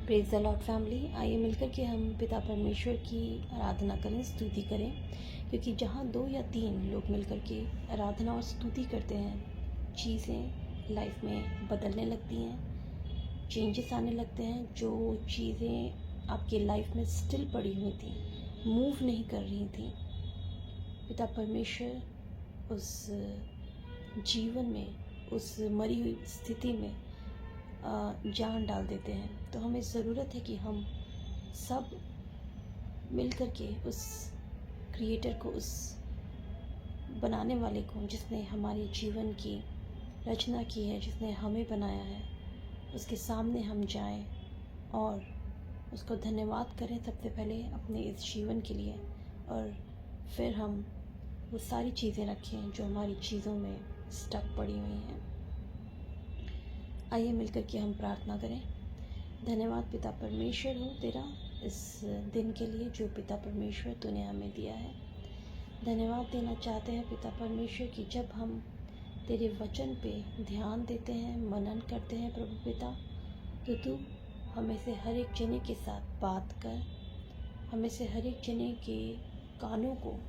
Praise the Lord family, आइए मिलकर के हम पिता परमेश्वर की आराधना करें, स्तुति करें। क्योंकि जहाँ 2 या 3 लोग मिलकर के आराधना और स्तुति करते हैं, चीज़ें लाइफ में बदलने लगती हैं, चेंजेस आने लगते हैं। जो चीज़ें आपकी लाइफ में स्टिल पड़ी हुई थी, मूव नहीं कर रही थी, पिता परमेश्वर उस जीवन में, उस मरी हुई स्थिति में जान डाल देते हैं। तो हमें ज़रूरत है कि हम सब मिल कर के उस क्रिएटर को, उस बनाने वाले को, जिसने हमारे जीवन की रचना की है, जिसने हमें बनाया है, उसके सामने हम जाएं और उसको धन्यवाद करें सबसे पहले अपने इस जीवन के लिए, और फिर हम वो सारी चीज़ें रखें जो हमारी चीज़ों में स्टक पड़ी हुई हैं। आइए मिलकर के हम प्रार्थना करें। धन्यवाद पिता परमेश्वर हो तेरा इस दिन के लिए जो पिता परमेश्वर तूने हमें दिया है। धन्यवाद देना चाहते हैं पिता परमेश्वर कि जब हम तेरे वचन पे ध्यान देते हैं, मनन करते हैं प्रभु पिता, तो तू हमें से हर एक जने के साथ बात कर, हमें से हर एक जने के कानों को,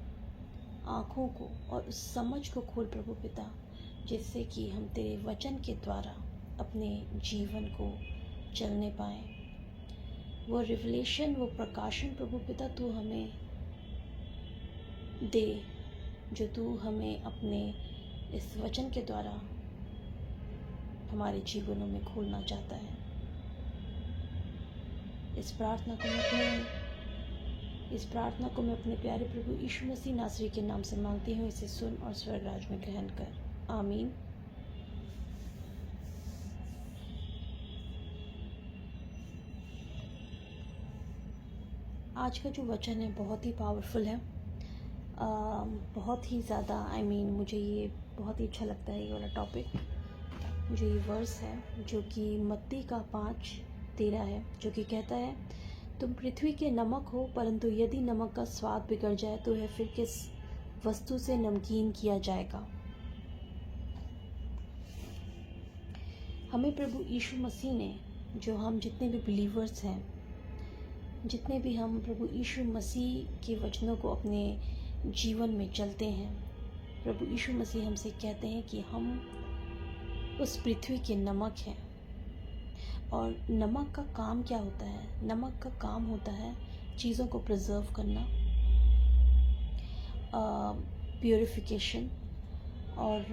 आँखों को और उस समझ को खोल प्रभु पिता, जिससे कि हम तेरे वचन के द्वारा अपने जीवन को चलने पाएँ। वो रिवलेशन, वो प्रकाशन प्रभु पिता तू हमें दे, जो तू हमें अपने इस वचन के द्वारा हमारे जीवनों में खोलना चाहता है। इस प्रार्थना को मैं अपने प्यारे प्रभु यीशु मसीह नासरी के नाम से मांगती हूँ। इसे सुन और स्वर्ग राज में ग्रहण कर, आमीन। आज का जो वचन है बहुत ही पावरफुल है, बहुत ही ज़्यादा मुझे ये बहुत ही अच्छा लगता है ये वाला टॉपिक। जो ये वर्स है जो कि मत्ती का 5:13 है, जो कि कहता है, तुम पृथ्वी के नमक हो, परंतु यदि नमक का स्वाद बिगड़ जाए तो यह फिर किस वस्तु से नमकीन किया जाएगा। हमें प्रभु यीशु मसीह ने, जो हम जितने भी बिलीवर्स हैं, जितने भी हम प्रभु यीशु मसीह के वचनों को अपने जीवन में चलते हैं, प्रभु यीशु मसीह हमसे कहते हैं कि हम उस पृथ्वी के नमक हैं। और नमक का काम क्या होता है? नमक का काम होता है चीज़ों को प्रिजर्व करना, प्यूरिफिकेशन, और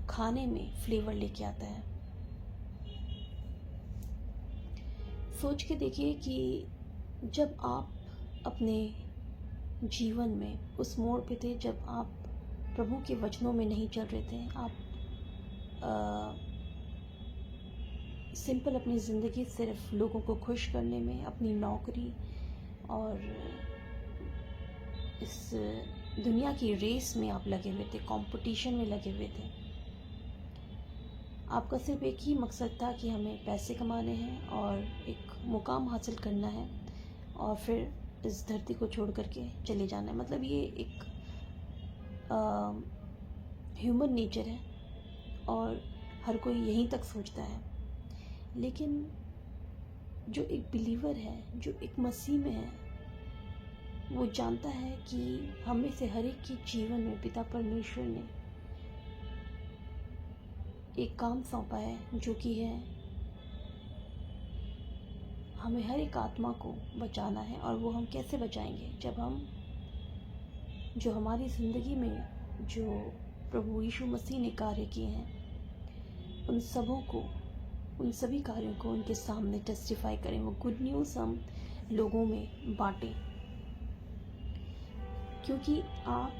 खाने में फ्लेवर लेके आता है। सोच के देखिए कि जब आप अपने जीवन में उस मोड़ पे थे, जब आप प्रभु के वचनों में नहीं चल रहे थे, आप सिंपल अपनी ज़िंदगी सिर्फ लोगों को खुश करने में, अपनी नौकरी और इस दुनिया की रेस में आप लगे हुए थे, कंपटीशन में लगे हुए थे। आपका सिर्फ एक ही मकसद था कि हमें पैसे कमाने हैं और एक मुकाम हासिल करना है और फिर इस धरती को छोड़ करके चले जाना है। मतलब ये एक ह्यूमन नेचर है और हर कोई यहीं तक सोचता है। लेकिन जो एक बिलीवर है, जो एक मसीह में है, वो जानता है कि हमें से हर एक के जीवन में पिता परमेश्वर ने एक काम सौंपा है, जो कि है हमें हर एक आत्मा को बचाना है। और वो हम कैसे बचाएंगे? जब हम जो हमारी ज़िंदगी में जो प्रभु यीशु मसीह ने कार्य किए हैं, उन सभी कार्यों को उनके सामने टेस्टिफाई करें। वो गुड न्यूज़ हम लोगों में बांटें, क्योंकि आप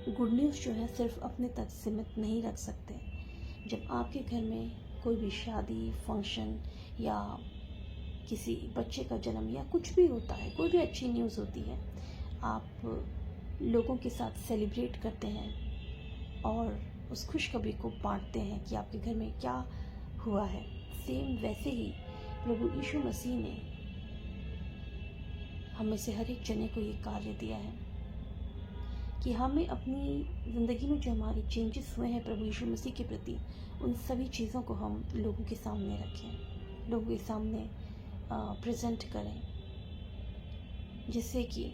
गुड न्यूज़ जो है सिर्फ अपने तक सीमित नहीं रख सकते। जब आपके घर में कोई भी शादी, फंक्शन या किसी बच्चे का जन्म या कुछ भी होता है, कोई भी अच्छी न्यूज़ होती है, आप लोगों के साथ सेलिब्रेट करते हैं और उस खुशखबरी को बांटते हैं कि आपके घर में क्या हुआ है। सेम वैसे ही प्रभु यीशु मसीह ने हमें से हर एक जने को ये कार्य दिया है कि हमें अपनी ज़िंदगी में जो हमारे चेंजेस हुए हैं प्रभु यीशु मसीह के प्रति, उन सभी चीज़ों को हम लोगों के सामने रखें, लोगों के सामने प्रेजेंट करें, जिससे कि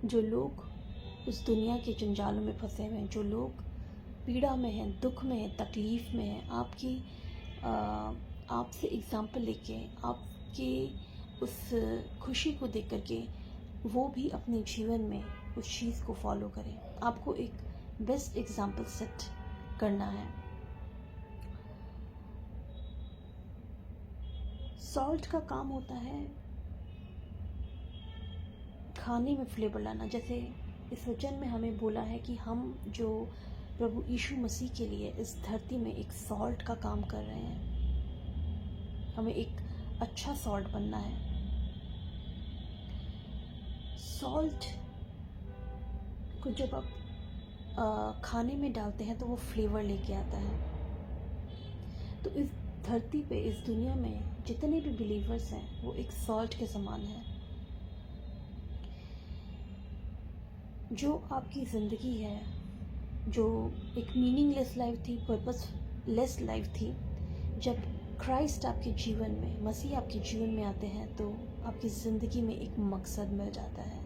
जो लोग उस दुनिया के जंजालों में फंसे हुए हैं, जो लोग पीड़ा में हैं, दुख में हैं, तकलीफ़ में हैं, आपसे एग्ज़ाम्पल लेके, आपके उस खुशी को देख करके वो भी अपने जीवन में उस चीज़ को फॉलो करें। आपको एक बेस्ट एग्ज़ाम्पल सेट करना है। सॉल्ट का काम होता है खाने में फ्लेवर लाना। जैसे इस वचन में हमें बोला है कि हम जो प्रभु यीशु मसीह के लिए इस धरती में एक सॉल्ट का काम कर रहे हैं, हमें एक अच्छा सॉल्ट बनना है। सॉल्ट को जब आप खाने में डालते हैं तो वो फ्लेवर लेके आता है। तो इस धरती पे, इस दुनिया में जितने भी बिलीवर्स हैं वो एक सॉल्ट के समान है। जो आपकी ज़िंदगी है, जो एक मीनिंगलेस लाइफ थी, पर्पसलेस लाइफ थी, जब क्राइस्ट आपके जीवन में, मसीह आपके जीवन में आते हैं तो आपकी ज़िंदगी में एक मकसद मिल जाता है,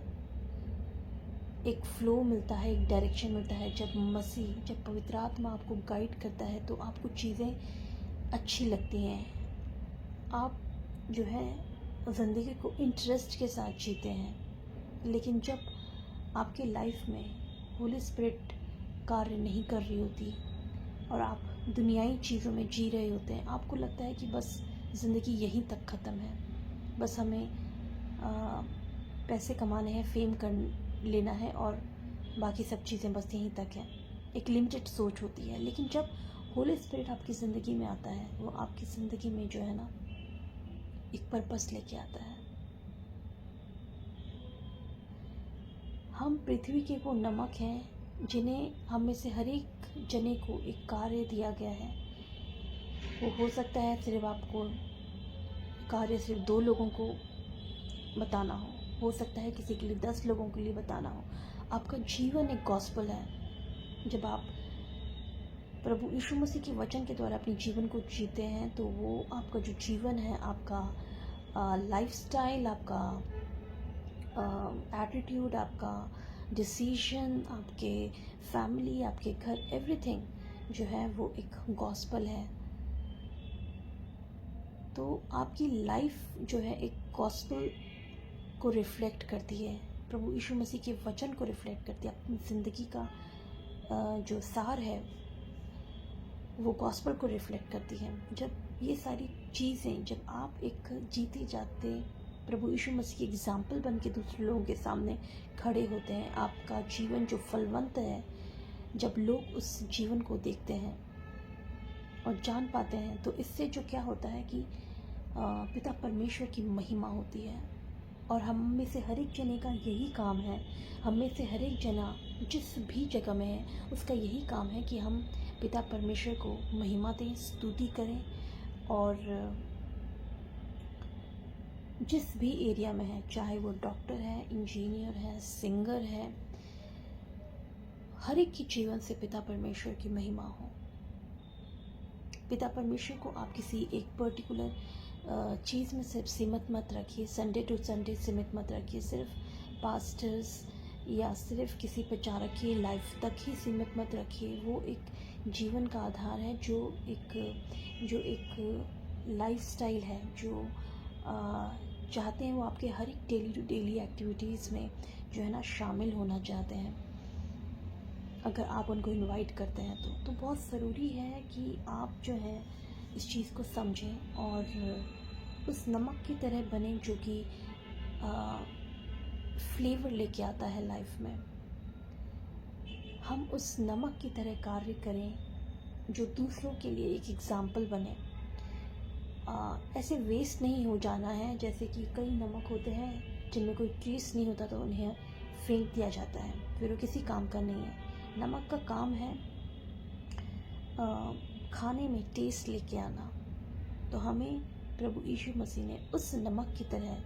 एक फ्लो मिलता है, एक डायरेक्शन मिलता है। जब पवित्र आत्मा आपको गाइड करता है तो आपको चीज़ें अच्छी लगती हैं। आप जो है ज़िंदगी को इंटरेस्ट के साथ जीते हैं। लेकिन जब आपके लाइफ में होली स्पिरिट कार्य नहीं कर रही होती और आप दुनियाई चीज़ों में जी रहे होते हैं, आपको लगता है कि बस ज़िंदगी यहीं तक ख़त्म है, बस हमें पैसे कमाने हैं, फेम कर लेना है और बाकी सब चीज़ें बस यहीं तक हैं। एक लिमिटेड सोच होती है। लेकिन जब होली स्पिरिट आपकी ज़िंदगी में आता है, वो आपकी ज़िंदगी में जो है ना एक पर्पस लेके आता है। हम पृथ्वी के वो नमक हैं जिन्हें हम में से हर एक जने को एक कार्य दिया गया है। वो हो सकता है सिर्फ आपको कार्य सिर्फ 2 लोगों को बताना हो सकता है किसी के लिए 10 लोगों के लिए बताना हो। आपका जीवन एक गॉस्पेल है। जब आप प्रभु यीशु मसीह के वचन के द्वारा अपने जीवन को जीते हैं तो वो आपका जो जीवन है, आपका लाइफस्टाइल, आपका एटीट्यूड, आपका डिसीजन, आपके फैमिली, आपके घर, एवरीथिंग जो है वो एक गॉस्पेल है। तो आपकी लाइफ जो है एक गॉस्पेल को रिफ्लेक्ट करती है, प्रभु यीशु मसीह के वचन को रिफ्लेक्ट करती है। अपनी ज़िंदगी का जो सार है वो गॉस्पेल को रिफ्लेक्ट करती है। जब ये सारी चीज़ें, जब आप एक जीते जाते प्रभु यीशु मसीह के एग्जाम्पल बन के दूसरे लोगों के सामने खड़े होते हैं, आपका जीवन जो फलवंत है, जब लोग उस जीवन को देखते हैं और जान पाते हैं, तो इससे जो क्या होता है कि पिता परमेश्वर की महिमा होती है। और हम में से हर एक जने का यही काम है, हम में से हर एक जना जिस भी जगह में है उसका यही काम है कि हम पिता परमेश्वर को महिमा दें, स्तुति करें। और जिस भी एरिया में है, चाहे वो डॉक्टर है, इंजीनियर है, सिंगर है, हर एक के जीवन से पिता परमेश्वर की महिमा हो। पिता परमेश्वर को आप किसी एक पर्टिकुलर चीज़ में सिर्फ सीमित मत रखिए, संडे टू संडे सीमित मत रखिए, सिर्फ पास्टर्स या सिर्फ किसी पर जा रखिए, लाइफ तक ही सीमित मत रखिए। वो एक जीवन का आधार है, जो एक लाइफस्टाइल है, जो चाहते हैं वो आपके हर एक डेली टू डेली एक्टिविटीज़ में जो है ना शामिल होना चाहते हैं। अगर आप उनको इनवाइट करते हैं तो बहुत ज़रूरी है कि आप जो है इस चीज़ को समझें और उस नमक की तरह बने जो कि फ्लेवर लेके आता है लाइफ में। हम उस नमक की तरह कार्य करें जो दूसरों के लिए एक एग्ज़ाम्पल बने। ऐसे वेस्ट नहीं हो जाना है। जैसे कि कई नमक होते हैं जिनमें कोई टेस्ट नहीं होता तो उन्हें फेंक दिया जाता है, फिर वो किसी काम का नहीं है। नमक का काम है खाने में टेस्ट लेके आना। तो हमें प्रभु यीशु मसीह ने उस नमक की तरह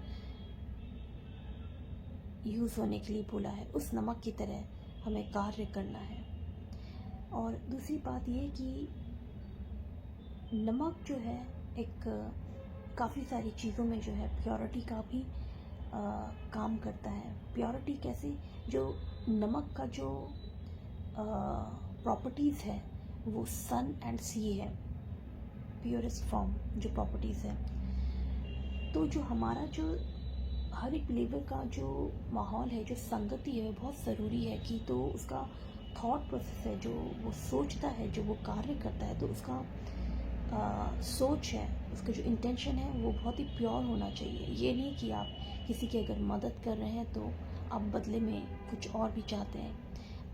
यूज़ होने के लिए बोला है, उस नमक की तरह हमें कार्य करना है। और दूसरी बात ये कि नमक जो है एक काफ़ी सारी चीज़ों में जो है प्योरिटी का भी काम करता है। प्योरिटी कैसे? जो नमक का जो प्रॉपर्टीज़ है वो सन एंड सी है, प्योरेस्ट फॉर्म जो प्रॉपर्टीज़ है। तो जो हमारा जो हर एक बिलीवर का जो माहौल है, जो संगति है, बहुत ज़रूरी है कि तो उसका थॉट प्रोसेस है, जो वो सोचता है, जो वो कार्य करता है, तो उसका सोच है, उसका जो इंटेंशन है वो बहुत ही प्योर होना चाहिए। ये नहीं कि आप किसी की अगर मदद कर रहे हैं तो आप बदले में कुछ और भी चाहते हैं।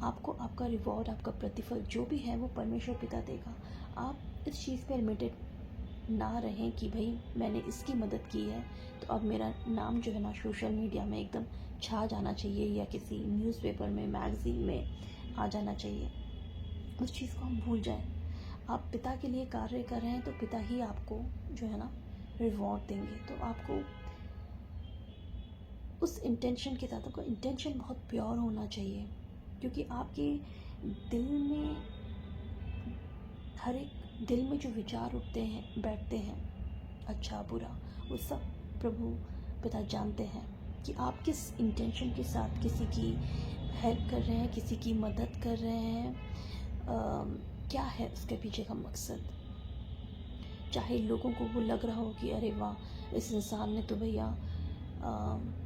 आपको आपका रिवॉर्ड, आपका प्रतिफल जो भी है वो परमेश्वर पिता देगा। आप इस चीज़ पे लिमिटेड ना रहें कि भाई मैंने इसकी मदद की है तो अब मेरा नाम जो है ना सोशल मीडिया में एकदम छा जाना चाहिए या किसी न्यूज़पेपर में, मैगज़ीन में आ जाना चाहिए। उस चीज़ को हम भूल जाएं। आप पिता के लिए कार्य कर रहे हैं तो पिता ही आपको जो है ना रिवॉर्ड देंगे। तो आपको उस इंटेंशन के साथ, आपका इंटेंशन बहुत प्योर होना चाहिए, क्योंकि आपके दिल में, हर एक दिल में जो विचार उठते हैं, बैठते हैं, अच्छा बुरा, वो सब प्रभु पिता जानते हैं कि आप किस इंटेंशन के साथ किसी की हेल्प कर रहे हैं, किसी की मदद कर रहे हैं, क्या है उसके पीछे का मकसद। चाहे लोगों को वो लग रहा हो कि अरे वाह, इस इंसान ने तो भैया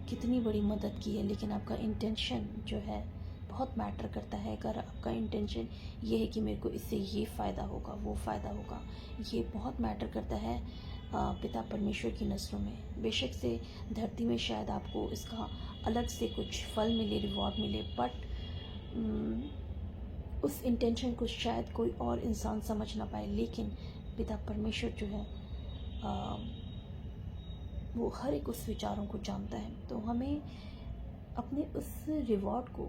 कितनी बड़ी मदद की है, लेकिन आपका इंटेंशन जो है बहुत मैटर करता है। अगर आपका इंटेंशन ये है कि मेरे को इससे ये फ़ायदा होगा, वो फ़ायदा होगा, ये बहुत मैटर करता है पिता परमेश्वर की नज़रों में। बेशक से धरती में शायद आपको इसका अलग से कुछ फल मिले, रिवॉर्ड मिले, बट उस इंटेंशन को शायद कोई और इंसान समझ ना पाए, लेकिन पिता परमेश्वर जो है वो हर एक उस विचारों को जानता है। तो हमें अपने उस रिवॉर्ड को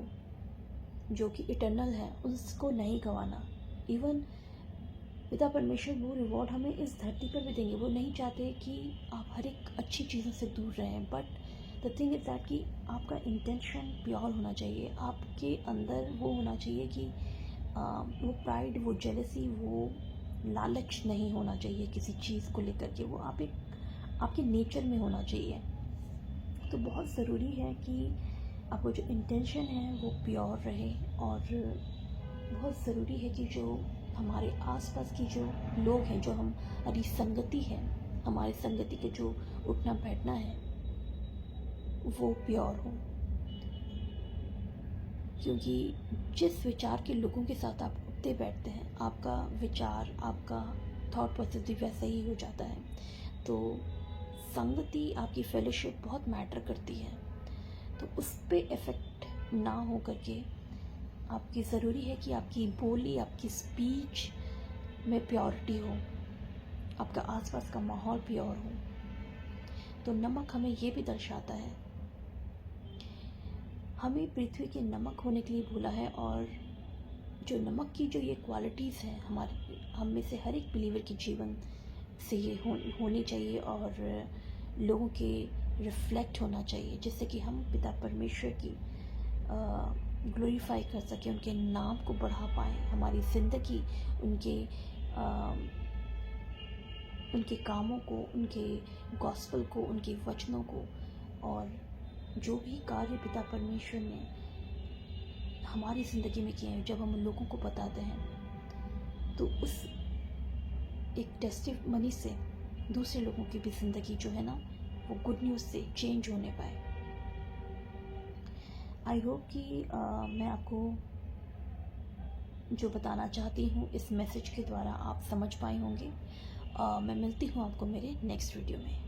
जो कि इटर्नल है उसको नहीं गंवाना। इवन पिता परमेश्वर वो रिवॉर्ड हमें इस धरती पर भी देंगे। वो नहीं चाहते कि आप हर एक अच्छी चीज़ों से दूर रहें, but the thing is that कि आपका इंटेंशन प्योर होना चाहिए। आपके अंदर वो होना चाहिए कि वो प्राइड, वो जेलसी, वो लालच नहीं होना चाहिए किसी चीज़ को लेकर के। वो आपके नेचर में होना चाहिए। तो बहुत ज़रूरी है कि आपको जो इंटेंशन है वो प्योर रहे, और बहुत ज़रूरी है कि जो हमारे आसपास की जो लोग हैं, जो हमारी संगति है, हमारे संगति के जो उठना बैठना है वो प्योर हो। क्योंकि जिस विचार के लोगों के साथ आप उठते बैठते हैं, आपका विचार, आपका थॉट प्रोसेस भी वैसा ही हो जाता है। तो संगति, आपकी फेलोशिप बहुत मैटर करती है। तो उस पर इफ़ेक्ट ना हो करके आपकी ज़रूरी है कि आपकी बोली, आपकी स्पीच में प्योरिटी हो, आपका आसपास का माहौल प्योर हो। तो नमक हमें ये भी दर्शाता है, हमें पृथ्वी के नमक होने के लिए बोला है। और जो नमक की जो ये क्वालिटीज़ हैं, हम में से हर एक बिलीवर के जीवन से ये होनी चाहिए और लोगों के रिफ्लेक्ट होना चाहिए, जिससे कि हम पिता परमेश्वर की ग्लोरीफाई कर सकें, उनके नाम को बढ़ा पाएँ। हमारी ज़िंदगी उनके कामों को, उनके गॉस्पेल को, उनके वचनों को, और जो भी कार्य पिता परमेश्वर ने हमारी ज़िंदगी में किए हैं, जब हम उन लोगों को बताते हैं तो उस एक टेस्टिमनी से दूसरे लोगों की भी ज़िंदगी जो है ना वो गुड न्यूज़ से चेंज होने पाए। आई होप कि मैं आपको जो बताना चाहती हूँ इस मैसेज के द्वारा आप समझ पाए होंगे। मैं मिलती हूँ आपको मेरे नेक्स्ट वीडियो में।